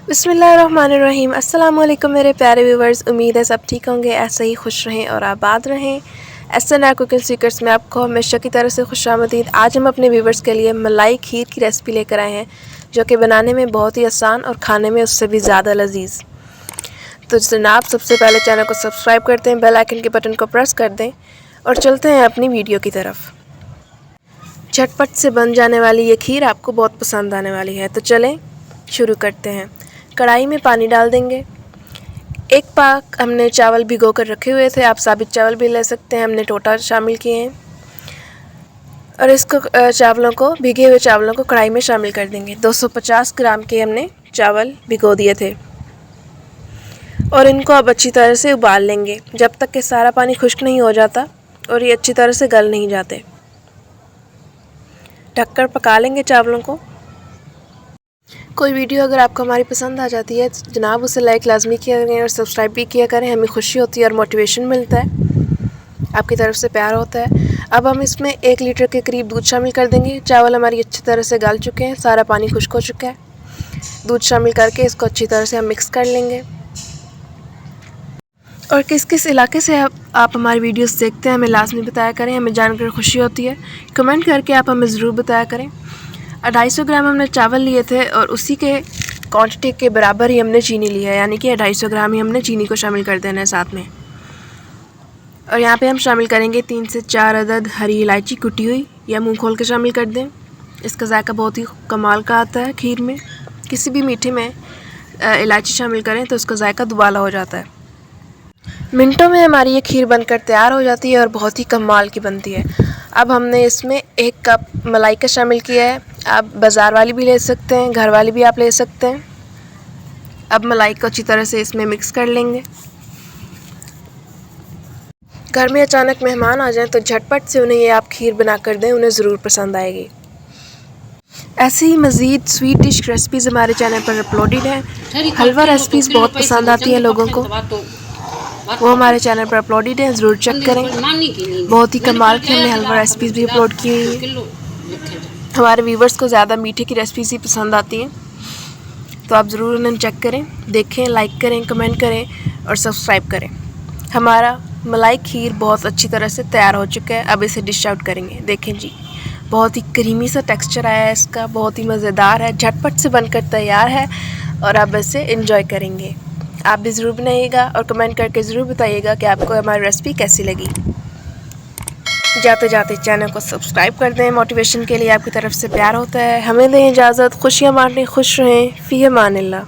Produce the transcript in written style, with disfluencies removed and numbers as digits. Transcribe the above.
बिस्मिल्लाहिर्रहमानिर्रहीम। अस्सलाम वालेकुम मेरे प्यारे व्यूवर्स, उम्मीद है सब ठीक होंगे, ऐसे ही खुश रहें और आबाद रहें। SNR कुकिंग सीक्रेट्स में आपको हमेशा की तरह से खुशामदीद। आज हम अपने व्यूवर्स के लिए मलाई खीर की रेसिपी लेकर आए हैं, जो कि बनाने में बहुत ही आसान और खाने में उससे भी ज़्यादा लजीज़। तो जनाब, सबसे पहले चैनल को सब्सक्राइब करते हैं, बेल आइकन के बटन को प्रेस कर दें और चलते हैं अपनी वीडियो की तरफ। झटपट से बन जाने वाली ये खीर आपको बहुत पसंद आने वाली है, तो चलें शुरू करते हैं। कढ़ाई में पानी डाल देंगे। एक पाक हमने चावल भिगो कर रखे हुए थे, आप साबित चावल भी ले सकते हैं, हमने टोटा शामिल किए हैं। और इसको भीगे हुए चावलों को कढ़ाई में शामिल कर देंगे। 250 ग्राम के हमने चावल भिगो दिए थे और इनको अब अच्छी तरह से उबाल लेंगे जब तक कि सारा पानी खुश्क नहीं हो जाता और ये अच्छी तरह से गल नहीं जाते। ढककर पका लेंगे चावलों को। कोई वीडियो अगर आपको हमारी पसंद आ जाती है तो जनाब उसे लाइक लाजमी किया करें और सब्सक्राइब भी किया करें, हमें खुशी होती है और मोटिवेशन मिलता है, आपकी तरफ से प्यार होता है। अब हम इसमें 1 लीटर के करीब दूध शामिल कर देंगे। चावल हमारी अच्छी तरह से गल चुके हैं, सारा पानी खुश्क हो चुका है। दूध शामिल करके इसको अच्छी तरह से हम मिक्स कर लेंगे। और किस किस इलाके से आप हमारी वीडियोस देखते हैं हमें लाजमी बताया करें, हमें जानकर खुशी होती है। कमेंट करके आप हमें ज़रूर बताया करें। 250 ग्राम हमने चावल लिए थे और उसी के क्वांटिटी के बराबर ही हमने चीनी ली है, यानी कि 250 ग्राम ही हमने चीनी को शामिल कर देना है साथ में। और यहाँ पे हम शामिल करेंगे 3 से 4 अदद हरी इलायची कुटी हुई, या मुंह खोल के शामिल कर दें। इसका जायका बहुत ही कमाल का आता है खीर में। किसी भी मीठे में इलायची शामिल करें तो उसका जायका दुबाला हो जाता है। मिनटों में हमारी ये खीर बनकर तैयार हो जाती है और बहुत ही कमाल की बनती है। अब हमने इसमें 1 कप मलाई का शामिल किया है। आप बाज़ार वाली भी ले सकते हैं, घर वाली भी आप ले सकते हैं। अब मलाई को अच्छी तरह से इसमें मिक्स कर लेंगे। घर में अचानक मेहमान आ जाएं तो झटपट से उन्हें ये आप खीर बना कर दें, उन्हें ज़रूर पसंद आएगी। ऐसे ही मज़ीद स्वीट डिश रेसिपीज़ हमारे चैनल पर अपलोडेड हैं। हलवा रेसिपीज़ बहुत पसंद आती है लोगों को, वो हमारे चैनल पर अपलोडेड है, ज़रूर चेक करें। बहुत ही कमाल की हमने हलवा रेसिपीज़ भी अपलोड की हुई है। हमारे व्यूवर्स को ज़्यादा मीठे की रेसिपीज़ ही पसंद आती हैं, तो आप ज़रूर उन्हें चेक करें, देखें, लाइक करें, कमेंट करें और सब्सक्राइब करें। हमारा मलाई खीर बहुत अच्छी तरह से तैयार हो चुका है। अब इसे डिश आउट करेंगे। देखें जी, बहुत ही क्रीमी सा टेक्स्चर आया है इसका, बहुत ही मज़ेदार है, झटपट से बनकर तैयार है और आप इसे इंजॉय करेंगे। आप भी ज़रूर बनाइएगा और कमेंट करके ज़रूर बताइएगा कि आपको हमारी रेसिपी कैसी लगी। जाते जाते चैनल को सब्सक्राइब कर दें, मोटिवेशन के लिए आपकी तरफ से प्यार होता है। हमें दें इजाज़त, खुशियाँ बांटें, खुश रहें। फ़ी अमानिल्लाह।